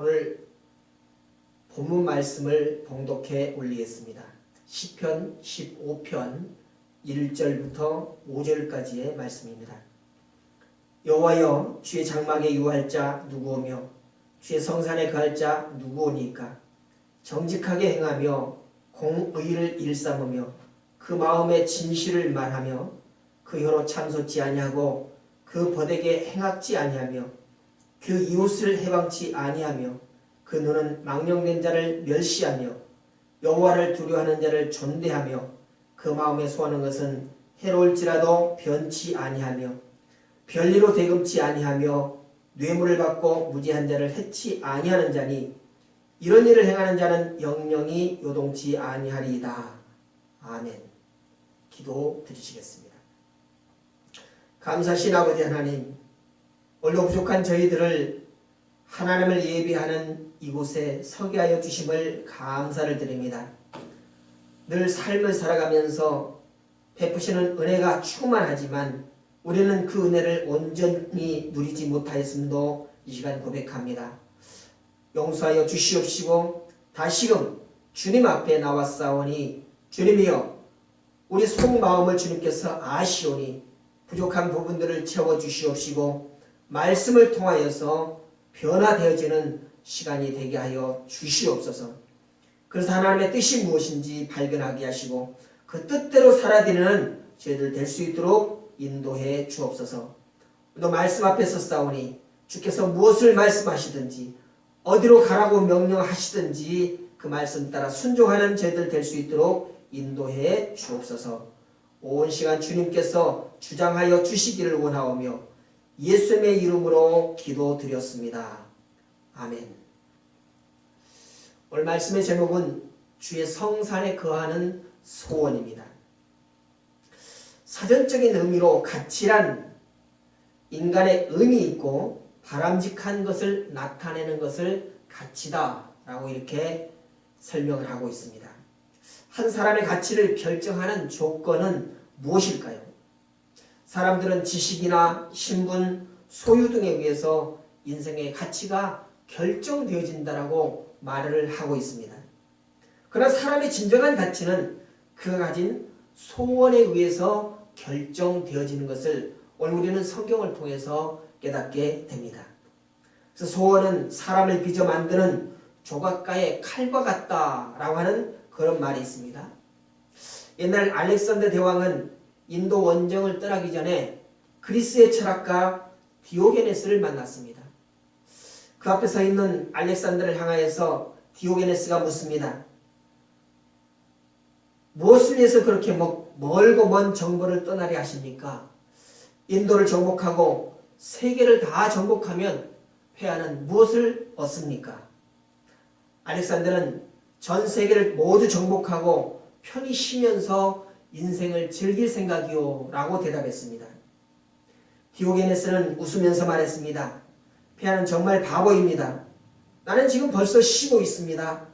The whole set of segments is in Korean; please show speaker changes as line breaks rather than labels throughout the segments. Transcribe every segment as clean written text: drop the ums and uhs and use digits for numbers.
오늘 본문 말씀을 봉독해 올리겠습니다. 시편 15편 1절부터 5절까지의 말씀입니다. 여호와여, 주의 장막에 유할 자 누구오며 주의 성산에 거할 자 누구오니까? 정직하게 행하며 공의를 일삼으며 그 마음에 진실을 말하며 그 혀로 참솟지 아니하고 그 버되게 행악지 아니하며 그 이웃을 해방치 아니하며 그 눈은 망령된 자를 멸시하며 여호와를 두려워하는 자를 존대하며 그 마음에 소하는 것은 해로울지라도 변치 아니하며 별리로 대금치 아니하며 뇌물을 받고 무지한 자를 해치 아니하는 자니 이런 일을 행하는 자는 영영이 요동치 아니하리이다. 아멘. 기도 드리시겠습니다. 감사하신 아버지 하나님, 오늘도 부족한 저희들을 하나님을 예비하는 이곳에 서게 하여 주심을 감사를 드립니다. 늘 삶을 살아가면서 베푸시는 은혜가 충만하지만 우리는 그 은혜를 온전히 누리지 못하였음도 이 시간 고백합니다. 용서하여 주시옵시고 다시금 주님 앞에 나왔사오니 주님이여, 우리 속마음을 주님께서 아시오니 부족한 부분들을 채워주시옵시고 말씀을 통하여서 변화되어지는 시간이 되게 하여 주시옵소서. 그래서 하나님의 뜻이 무엇인지 발견하게 하시고 그 뜻대로 살아드리는 저희들 될 수 있도록 인도해 주옵소서. 또 말씀 앞에 섰사오니 주께서 무엇을 말씀하시든지 어디로 가라고 명령하시든지 그 말씀 따라 순종하는 저희들 될 수 있도록 인도해 주옵소서. 온 시간 주님께서 주장하여 주시기를 원하오며 예수님의 이름으로 기도드렸습니다. 아멘. 오늘 말씀의 제목은 주의 성산에 거하는 소원입니다. 사전적인 의미로 가치란 인간의 의미 있고 바람직한 것을 나타내는 것을 가치다 라고 이렇게 설명을 하고 있습니다. 한 사람의 가치를 결정하는 조건은 무엇일까요? 사람들은 지식이나 신분, 소유 등에 의해서 인생의 가치가 결정되어진다라고 말을 하고 있습니다. 그러나 사람의 진정한 가치는 그가 가진 소원에 의해서 결정되어지는 것을 오늘 우리는 성경을 통해서 깨닫게 됩니다. 그래서 소원은 사람을 빚어 만드는 조각가의 칼과 같다라고 하는 그런 말이 있습니다. 옛날 알렉산더 대왕은 인도 원정을 떠나기 전에 그리스의 철학가 디오게네스를 만났습니다. 그 앞에 서 있는 알렉산더를 향하여서 디오게네스가 묻습니다. 무엇을 위해서 그렇게 멀고 먼 정보를 떠나려 하십니까? 인도를 정복하고 세계를 다 정복하면 폐하는 무엇을 얻습니까? 알렉산더는 전 세계를 모두 정복하고 편히 쉬면서 인생을 즐길 생각이요 라고 대답했습니다. 디오게네스는 웃으면서 말했습니다. 폐하는 정말 바보입니다. 나는 지금 벌써 쉬고 있습니다.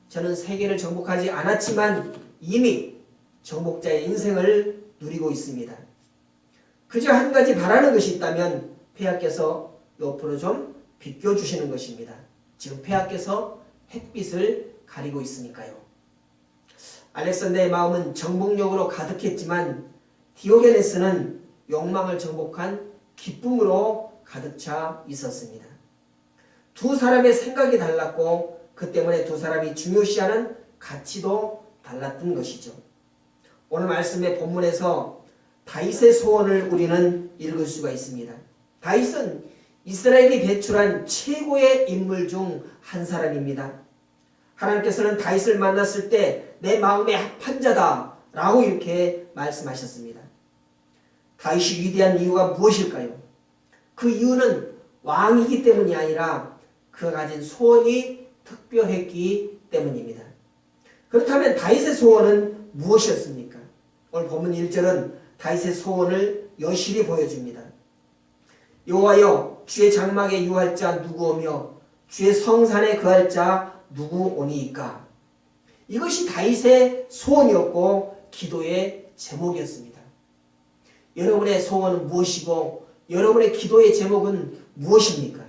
저는 세계를 정복하지 않았지만 이미 정복자의 인생을 누리고 있습니다. 그저 한 가지 바라는 것이 있다면 폐하께서 옆으로 좀 비껴주시는 것입니다. 지금 폐하께서 햇빛을 가리고 있으니까요. 알렉산더의 마음은 정복력으로 가득했지만 디오게네스는 욕망을 정복한 기쁨으로 가득 차 있었습니다. 두 사람의 생각이 달랐고 그 때문에 두 사람이 중요시하는 가치도 달랐던 것이죠. 오늘 말씀의 본문에서 다윗의 소원을 우리는 읽을 수가 있습니다. 다윗은 이스라엘이 배출한 최고의 인물 중 한 사람입니다. 하나님께서는 다윗을 만났을 때 내 마음에 합한 자다 라고 이렇게 말씀하셨습니다. 다윗이 위대한 이유가 무엇일까요? 그 이유는 왕이기 때문이 아니라 그가 가진 소원이 특별했기 때문입니다. 그렇다면 다윗의 소원은 무엇이었습니까? 오늘 본문 1절은 다윗의 소원을 여실히 보여줍니다. 여호와여, 주의 장막에 유할 자 누구오며 주의 성산에 거할 자 누구오니이까? 이것이 다윗의 소원이었고 기도의 제목이었습니다. 여러분의 소원은 무엇이고 여러분의 기도의 제목은 무엇입니까?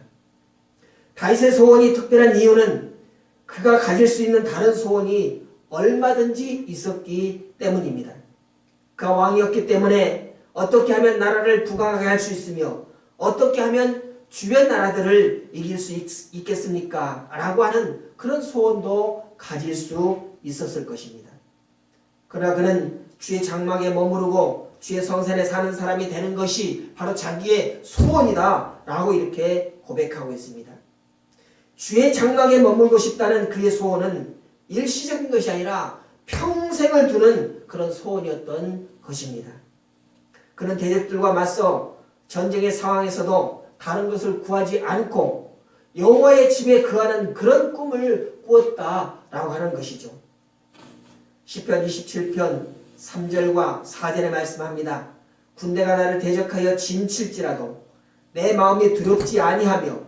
다윗의 소원이 특별한 이유는 그가 가질 수 있는 다른 소원이 얼마든지 있었기 때문입니다. 그가 왕이었기 때문에 어떻게 하면 나라를 부강하게 할 수 있으며 어떻게 하면 주변 나라들을 이길 수 있겠습니까? 라고 하는 그런 소원도 가질 수 있었을 것입니다. 그러나 그는 주의 장막에 머무르고 주의 성산에 사는 사람이 되는 것이 바로 자기의 소원이다 라고 이렇게 고백하고 있습니다. 주의 장막에 머물고 싶다는 그의 소원은 일시적인 것이 아니라 평생을 두는 그런 소원이었던 것입니다. 그는 대적들과 맞서 전쟁의 상황에서도 다른 것을 구하지 않고 여호와의 집에 거하는 그런 꿈을 꾸었다라고 하는 것이죠. 시편 27편 3절과 4절에 말씀합니다. 군대가 나를 대적하여 진칠지라도 내 마음이 두렵지 아니하며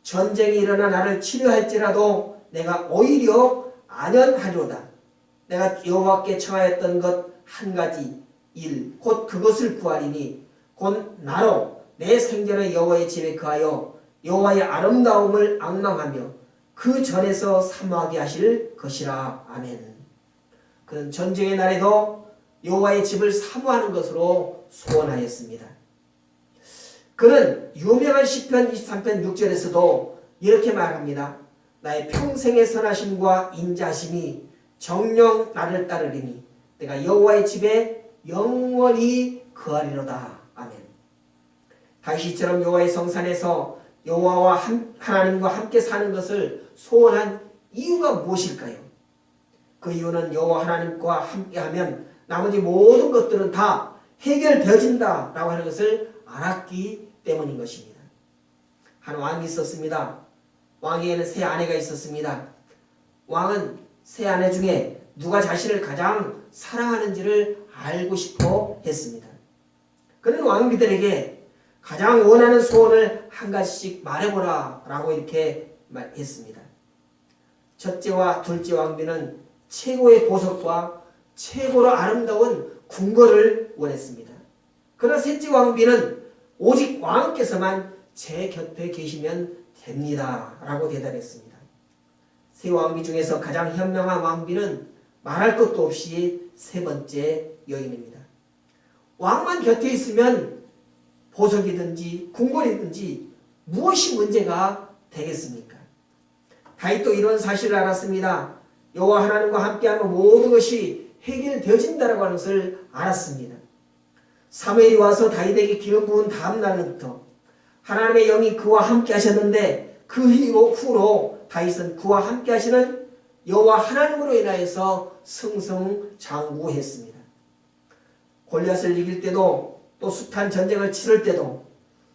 전쟁이 일어나 나를 치료할지라도 내가 오히려 안연하리로다. 내가 여호와께 청하였던 것 한 가지 일 곧 그것을 구하리니 곧 나로 내 생전의 여호와의 집에 거하여 여호와의 아름다움을 앙망하며 그 전에서 사모하게 하실 것이라. 아멘. 그는 전쟁의 날에도 여호와의 집을 사모하는 것으로 소원하였습니다. 그는 유명한 시편 23편 6절에서도 이렇게 말합니다. 나의 평생의 선하심과 인자하심이 정녕 나를 따르리니 내가 여호와의 집에 영원히 거하리로다. 아멘. 다윗이처럼 여호와의 성산에서 여호와와 하나님과 함께 사는 것을 소원한 이유가 무엇일까요? 그 이유는 여호와 하나님과 함께하면 나머지 모든 것들은 다 해결되어진다 라고 하는 것을 알았기 때문인 것입니다. 한 왕이 있었습니다. 왕에게는 세 아내가 있었습니다. 왕은 세 아내 중에 누가 자신을 가장 사랑하는지를 알고 싶어 했습니다. 그는 왕비들에게 가장 원하는 소원을 한 가지씩 말해보라 라고 이렇게 말했습니다. 첫째와 둘째 왕비는 최고의 보석과 최고로 아름다운 궁궐을 원했습니다. 그러나 셋째 왕비는 오직 왕께서만 제 곁에 계시면 됩니다 라고 대답했습니다. 세 왕비 중에서 가장 현명한 왕비는 말할 것도 없이 세 번째 여인입니다. 왕만 곁에 있으면 보석이든지 궁궐이든지 무엇이 문제가 되겠습니까? 다윗도 이런 사실을 알았습니다. 여호와 하나님과 함께하면 모든 것이 해결되어진다라고 하는 것을 알았습니다. 사무엘이 와서 다윗에게 기름 부은 다음 날부터 하나님의 영이 그와 함께 하셨는데 그 후로 다윗은 그와 함께 하시는 여호와 하나님으로 인하여서 승승장구했습니다. 골리앗을 이길 때도 또 숱한 전쟁을 치를 때도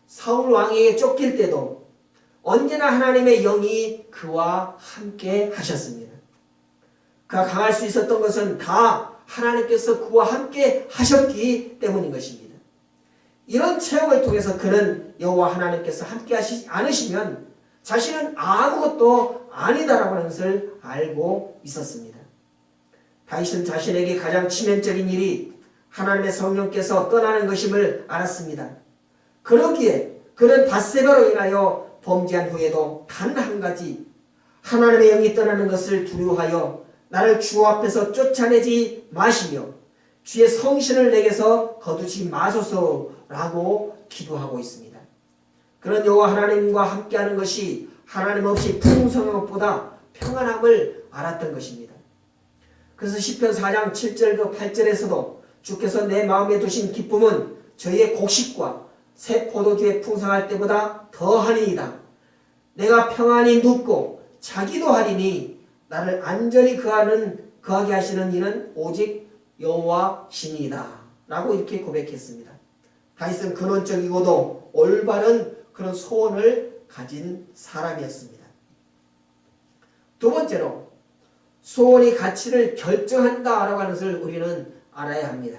사울 왕에게 쫓길 때도 언제나 하나님의 영이 그와 함께 하셨습니다. 그가 강할 수 있었던 것은 다 하나님께서 그와 함께 하셨기 때문인 것입니다. 이런 체험을 통해서 그는 여호와 하나님께서 함께 하시지 않으시면 자신은 아무것도 아니다라고 하는 것을 알고 있었습니다. 다윗은 자신에게 가장 치명적인 일이 하나님의 성령께서 떠나는 것임을 알았습니다. 그러기에 그는 밧세바로 인하여 범죄한 후에도 단 한 가지 하나님의 영이 떠나는 것을 두려워하여 나를 주 앞에서 쫓아내지 마시며 주의 성신을 내게서 거두지 마소서라고 기도하고 있습니다. 그런 여호와 하나님과 함께하는 것이 하나님 없이 풍성한 것보다 평안함을 알았던 것입니다. 그래서 시편 4장 7절과 8절에서도 주께서 내 마음에 두신 기쁨은 저희의 곡식과 새 포도주에 풍성할 때보다 더하니이다. 내가 평안히 눕고 자기도 하리니 나를 안전히 거하게 하시는 이는 오직 여호와시니이다 라고 이렇게 고백했습니다. 다윗은 근원적이고도 올바른 그런 소원을 가진 사람이었습니다. 두 번째로 소원이 가치를 결정한다라고 하는 것을 우리는 알아야 합니다.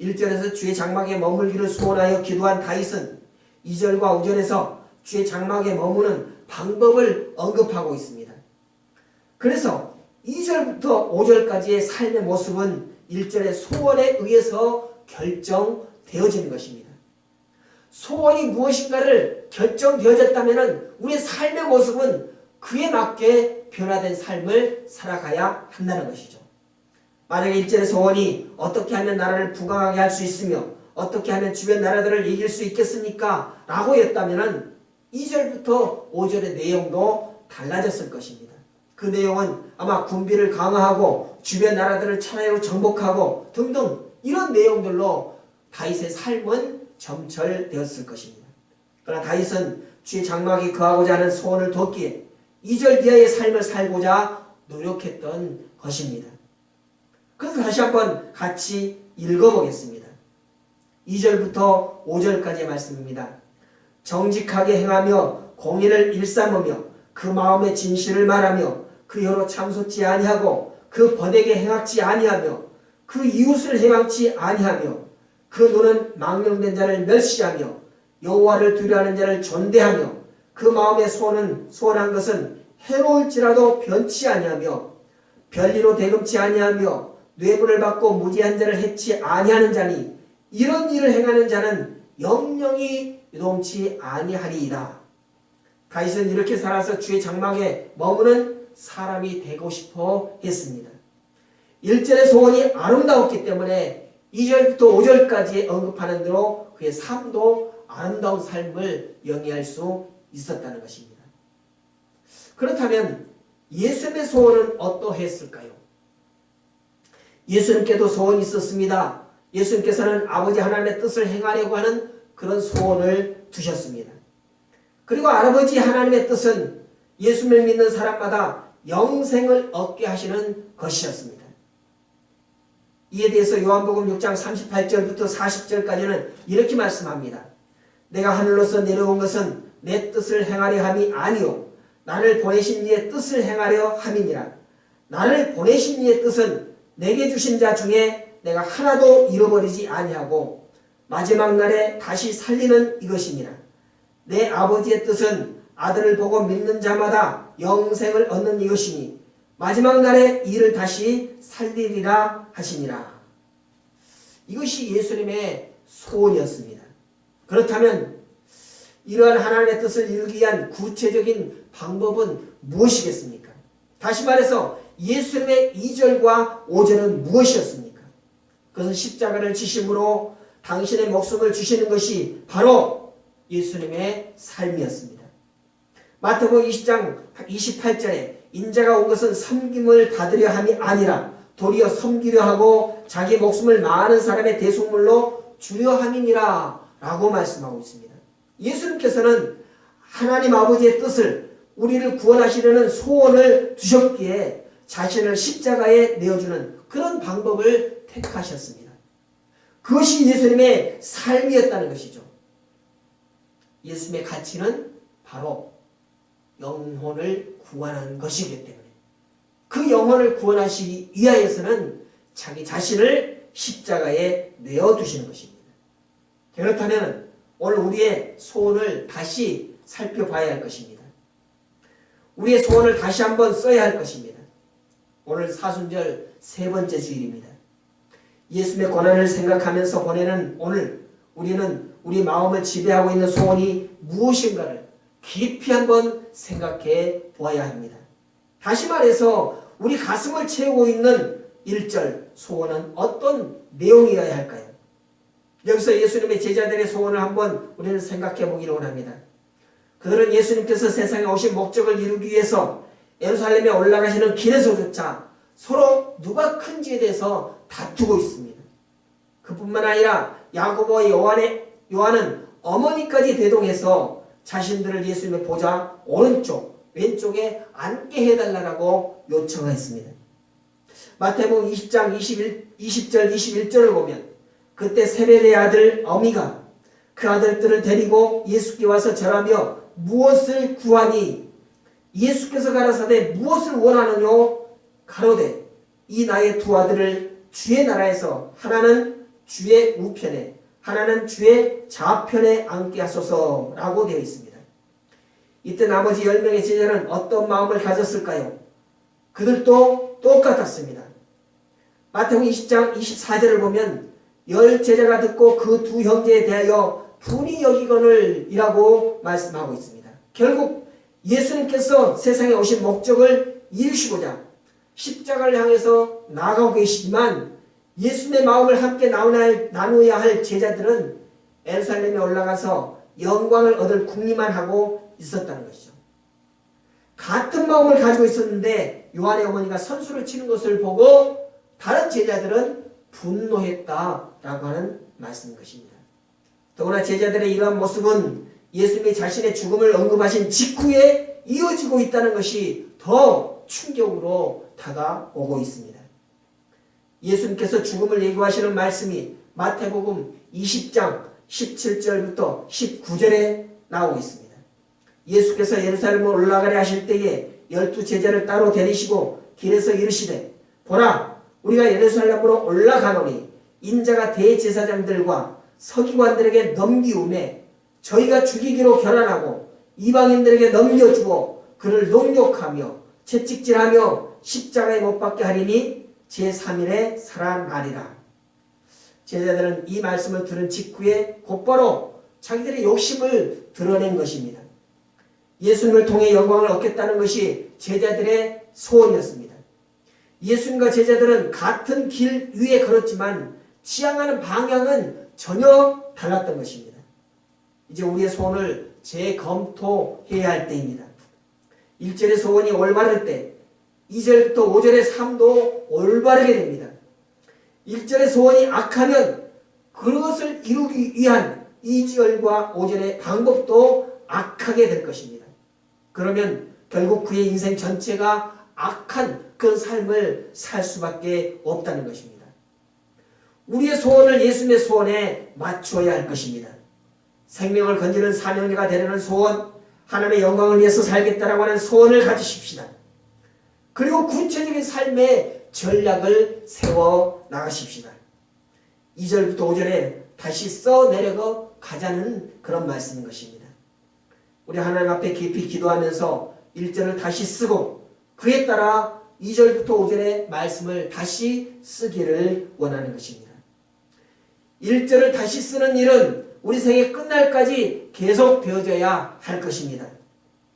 1절에서 주의 장막에 머물기를 소원하여 기도한 다윗은 2절과 5절에서 주의 장막에 머무는 방법을 언급하고 있습니다. 그래서 2절부터 5절까지의 삶의 모습은 1절의 소원에 의해서 결정되어지는 것입니다. 소원이 무엇인가를 결정되어졌다면 우리의 삶의 모습은 그에 맞게 변화된 삶을 살아가야 한다는 것이죠. 만약에 1절의 소원이 어떻게 하면 나라를 부강하게 할 수 있으며 어떻게 하면 주변 나라들을 이길 수 있겠습니까? 라고 했다면 2절부터 5절의 내용도 달라졌을 것입니다. 그 내용은 아마 군비를 강화하고 주변 나라들을 차례로 정복하고 등등 이런 내용들로 다윗의 삶은 점철되었을 것입니다. 그러나 다윗은 주의 장막에 거하고자 하는 소원을 뒀기에 2절 이하의 삶을 살고자 노력했던 것입니다. 그래서 다시 한번 같이 읽어보겠습니다. 2절부터 5절까지의 말씀입니다. 정직하게 행하며 공의를 일삼으며 그 마음의 진실을 말하며 그 혀로 참솟지 아니하고 그 번에게 행악지 아니하며 그 이웃을 행악지 아니하며 그 눈은 망령된 자를 멸시하며 여호와를 두려워하는 자를 존대하며 그 마음의 소원한 것은 해로울지라도 변치 아니하며 별리로 대금치 아니하며 뇌물을 받고 무지한 자를 해치 아니하는 자니 이런 일을 행하는 자는 영영이 요동치 아니하리이다. 다윗은 이렇게 살아서 주의 장막에 머무는 사람이 되고 싶어 했습니다. 1절의 소원이 아름다웠기 때문에 2절부터 5절까지 언급하는 대로 그의 삶도 아름다운 삶을 영위할 수 있었다는 것입니다. 그렇다면 예수님의 소원은 어떠했을까요? 예수님께도 소원이 있었습니다. 예수님께서는 아버지 하나님의 뜻을 행하려고 하는 그런 소원을 두셨습니다. 그리고 아버지 하나님의 뜻은 예수님을 믿는 사람마다 영생을 얻게 하시는 것이었습니다. 이에 대해서 요한복음 6장 38절부터 40절까지는 이렇게 말씀합니다. 내가 하늘로서 내려온 것은 내 뜻을 행하려 함이 아니요 나를 보내신 이의 뜻을 행하려 함이니라. 나를 보내신 이의 뜻은 내게 주신 자 중에 내가 하나도 잃어버리지 아니하고 마지막 날에 다시 살리는 이것이니라. 내 아버지의 뜻은 아들을 보고 믿는 자마다 영생을 얻는 이것이니 마지막 날에 이를 다시 살리리라 하시니라. 이것이 예수님의 소원이었습니다. 그렇다면 이러한 하나님의 뜻을 이루기 위한 구체적인 방법은 무엇이겠습니까? 다시 말해서 예수님의 2절과 5절은 무엇이었습니까? 그것은 십자가를 지심으로 당신의 목숨을 주시는 것이 바로 예수님의 삶이었습니다. 마태복음 20장 28절에 인자가 온 것은 섬김을 받으려 함이 아니라 도리어 섬기려 하고 자기 목숨을 많은 사람의 대속물로 주려 함이니라 라고 말씀하고 있습니다. 예수님께서는 하나님 아버지의 뜻을 우리를 구원하시려는 소원을 두셨기에 자신을 십자가에 내어주는 그런 방법을 택하셨습니다. 그것이 예수님의 삶이었다는 것이죠. 예수님의 가치는 바로 영혼을 구원하는 것이기 때문에 그 영혼을 구원하시기 위하여서는 자기 자신을 십자가에 내어두시는 것입니다. 그렇다면 오늘 우리의 소원을 다시 살펴봐야 할 것입니다. 우리의 소원을 다시 한번 써야 할 것입니다. 오늘 사순절 세 번째 주일입니다. 예수님의 고난을 생각하면서 보내는 오늘 우리는 우리 마음을 지배하고 있는 소원이 무엇인가를 깊이 한번 생각해 보아야 합니다. 다시 말해서 우리 가슴을 채우고 있는 1절 소원은 어떤 내용이어야 할까요? 여기서 예수님의 제자들의 소원을 한번 우리는 생각해 보기를 원합니다. 그들은 예수님께서 세상에 오신 목적을 이루기 위해서 예루살렘에 올라가시는 길에서조차 서로 누가 큰지에 대해서 다투고 있습니다. 그뿐만 아니라 야고보와 요한은 어머니까지 대동해서 자신들을 예수님의 보좌 오른쪽, 왼쪽에 앉게 해달라고 요청했습니다. 마태복음 20장 20절 21절을 보면 그때 세베대의 아들 어미가 그 아들들을 데리고 예수께 와서 절하며 무엇을 구하니 예수께서 가라사대 무엇을 원하느뇨 가로되 이 나의 두 아들을 주의 나라에서 하나는 주의 우편에 하나는 주의 좌편에 앉게 하소서라고 되어 있습니다. 이때 나머지 10명의 제자는 어떤 마음을 가졌을까요? 그들도 똑같았습니다. 마태복음 20장 24절을 보면 10 제자가 듣고 그 두 형제에 대하여 분이 여기거늘 이라고 말씀하고 있습니다. 결국 예수님께서 세상에 오신 목적을 이루시고자 십자가를 향해서 나아가고 계시지만 예수님의 마음을 함께 나누어야 할 제자들은 예루살렘에 올라가서 영광을 얻을 궁리만 하고 있었다는 것이죠. 같은 마음을 가지고 있었는데 요한의 어머니가 선수를 치는 것을 보고 다른 제자들은 분노했다라고 하는 말씀인 것입니다. 더구나 제자들의 이러한 모습은 예수님이 자신의 죽음을 언급하신 직후에 이어지고 있다는 것이 더 충격으로 다가오고 있습니다. 예수님께서 죽음을 예고하시는 말씀이 마태복음 20장 17절부터 19절에 나오고 있습니다. 예수께서 예루살렘을 올라가려 하실 때에 12 제자를 따로 데리시고 길에서 이르시되 보라 우리가 예루살렘으로 올라가노니 인자가 대제사장들과 서기관들에게 넘기우매 저희가 죽이기로 결단하고 이방인들에게 넘겨주어 그를 농욕하며 채찍질하며 십자가에 못 박게 하리니 제3일에 살아나리라. 제자들은 이 말씀을 들은 직후에 곧바로 자기들의 욕심을 드러낸 것입니다. 예수님을 통해 영광을 얻겠다는 것이 제자들의 소원이었습니다. 예수님과 제자들은 같은 길 위에 걸었지만 지향하는 방향은 전혀 달랐던 것입니다. 이제 우리의 소원을 재검토해야 할 때입니다. 1절의 소원이 올바를 때 2절부터 5절의 삶도 올바르게 됩니다. 1절의 소원이 악하면 그것을 이루기 위한 2절과 5절의 방법도 악하게 될 것입니다. 그러면 결국 그의 인생 전체가 악한 그런 삶을 살 수밖에 없다는 것입니다. 우리의 소원을 예수님의 소원에 맞춰야 할 것입니다. 생명을 건지는 사명자가 되려는 소원, 하나님의 영광을 위해서 살겠다라고 하는 소원을 가지십시다. 그리고 구체적인 삶의 전략을 세워 나가십시다. 2절부터 5절에 다시 써내려가 가자는 그런 말씀인 것입니다. 우리 하나님 앞에 깊이 기도하면서 1절을 다시 쓰고 그에 따라 2절부터 5절의 말씀을 다시 쓰기를 원하는 것입니다. 1절을 다시 쓰는 일은 우리 생애 끝날까지 계속 되어져야 할 것입니다.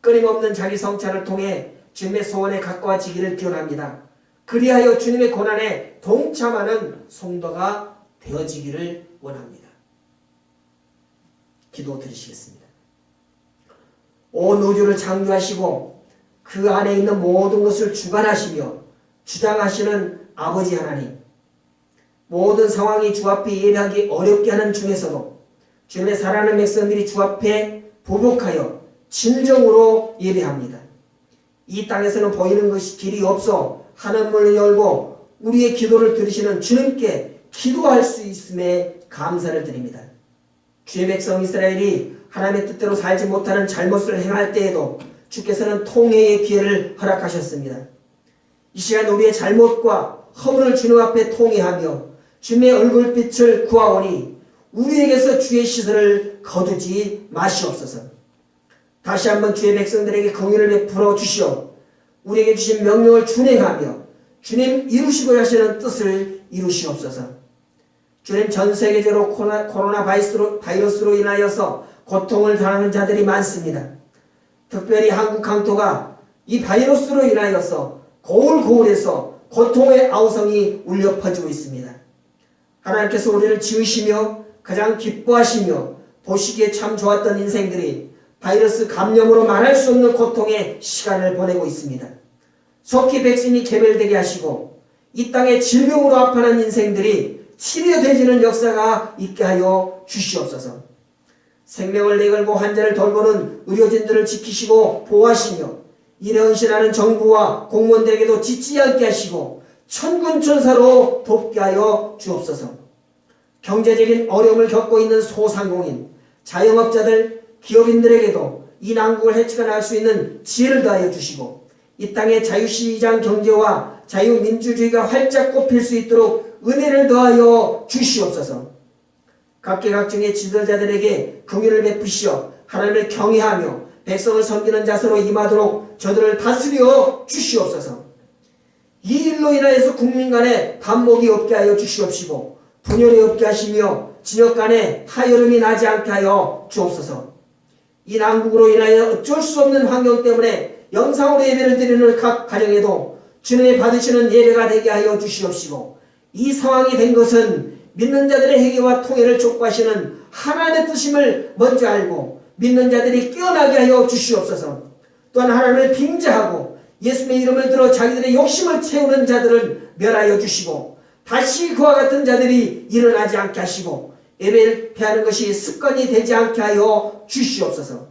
끊임없는 자기 성찰을 통해 주님의 소원에 가까워지기를 기원합니다. 그리하여 주님의 고난에 동참하는 성도가 되어지기를 원합니다. 기도 드리시겠습니다. 온 우주를 창조하시고 그 안에 있는 모든 것을 주관하시며 주장하시는 아버지 하나님, 모든 상황이 주 앞에 예배하기 어렵게 하는 중에서도 주님의 사랑하는 백성들이 주 앞에 보복하여 진정으로 예배합니다. 이 땅에서는 보이는 것이 길이 없어 하늘문을 열고 우리의 기도를 들으시는 주님께 기도할 수 있음에 감사를 드립니다. 주의 백성 이스라엘이 하나님의 뜻대로 살지 못하는 잘못을 행할 때에도 주께서는 통회의 기회를 허락하셨습니다. 이 시간 우리의 잘못과 허물을 주님 앞에 통회하며 주님의 얼굴빛을 구하오니 우리에게서 주의 시선을 거두지 마시옵소서. 다시 한번 주의 백성들에게 긍휼을 베풀어 주시어 우리에게 주신 명령을 준행하며 주님 이루시고자 하시는 뜻을 이루시옵소서. 주님, 전 세계적으로 코로나 바이러스로 인하여서 고통을 당하는 자들이 많습니다. 특별히 한국 강토가 이 바이러스로 인하여서 고울고울해서 고통의 아우성이 울려 퍼지고 있습니다. 하나님께서 우리를 지으시며 가장 기뻐하시며 보시기에 참 좋았던 인생들이 바이러스 감염으로 말할 수 없는 고통의 시간을 보내고 있습니다. 속히 백신이 개발되게 하시고 이 땅에 질병으로 아파하는 인생들이 치료되지는 역사가 있게 하여 주시옵소서. 생명을 내걸고 환자를 돌보는 의료진들을 지키시고 보호하시며 일에 헌신하는 정부와 공무원들에게도 지치지 않게 하시고 천군천사로 돕게 하여 주옵소서. 경제적인 어려움을 겪고 있는 소상공인, 자영업자들, 기업인들에게도 이 난국을 헤쳐나갈 수 있는 지혜를 더하여 주시고 이 땅의 자유시장 경제와 자유민주주의가 활짝 꼽힐 수 있도록 은혜를 더하여 주시옵소서. 각계각층의 지도자들에게 긍휼을 베푸시어 하나님을 경외하며 백성을 섬기는 자세로 임하도록 저들을 다스려 주시옵소서. 이 일로 인하여서 국민 간에 반목이 없게 하여 주시옵시고 분열이 없게 하시며 지역간에 타여름이 나지 않게 하여 주옵소서. 이 난국으로 인하여 어쩔 수 없는 환경 때문에 영상으로 예배를 드리는 각 가정에도 주님이 받으시는 예배가 되게 하여 주시옵시고, 이 상황이 된 것은 믿는 자들의 회개와 통회를 촉구하시는 하나님의 뜻임을 먼저 알고 믿는 자들이 깨어나게 하여 주시옵소서. 또한 하나님을 빙자하고 예수님의 이름을 들어 자기들의 욕심을 채우는 자들을 멸하여 주시고, 다시 그와 같은 자들이 일어나지 않게 하시고 예배를 패하는 것이 습관이 되지 않게 하여 주시옵소서.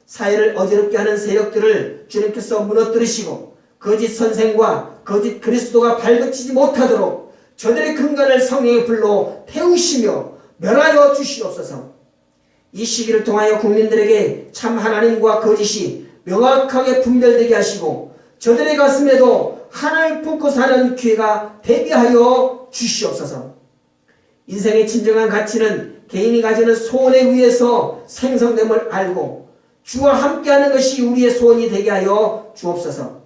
사회를 어지럽게 하는 세력들을 주님께서 무너뜨리시고 거짓 선생과 거짓 그리스도가 발붙이지 못하도록 저들의 근간을 성령의 불로 태우시며 멸하여 주시옵소서. 이 시기를 통하여 국민들에게 참 하나님과 거짓이 명확하게 분별되게 하시고 저들의 가슴에도 하나님을 품고 사는 기회가 되게 하여 주시옵소서. 인생의 진정한 가치는 개인이 가지는 소원에 의해서 생성됨을 알고 주와 함께하는 것이 우리의 소원이 되게 하여 주옵소서.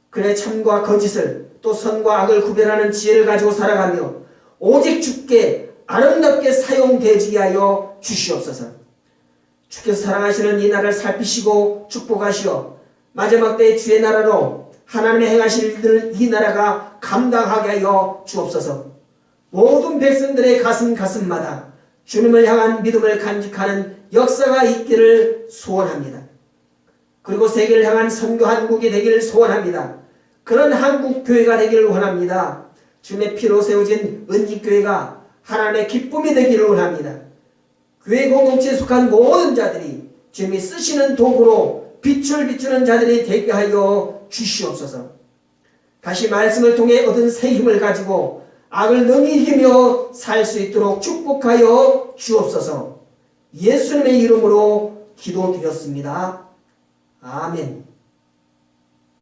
그래 참과 거짓을 또 선과 악을 구별하는 지혜를 가지고 살아가며 오직 주께 아름답게 사용되게 하여 주시옵소서. 주께서 사랑하시는 이 나라를 살피시고 축복하시어 마지막 때의 주의 나라로 하나님의 행하실 일들을 이 나라가 감당하게 하여 주옵소서. 모든 백성들의 가슴마다 주님을 향한 믿음을 간직하는 역사가 있기를 소원합니다. 그리고 세계를 향한 선교 한국이 되기를 소원합니다. 그런 한국 교회가 되기를 원합니다. 주님의 피로 세워진 은직교회가 하나님의 기쁨이 되기를 원합니다. 교회 공동체에 속한 모든 자들이 주님이 쓰시는 도구로 빛을 비추는 자들이 되게 하여 주시옵소서. 다시 말씀을 통해 얻은 새 힘을 가지고 악을 능히 이기며 살 수 있도록 축복하여 주옵소서. 예수님의 이름으로 기도드렸습니다. 아멘.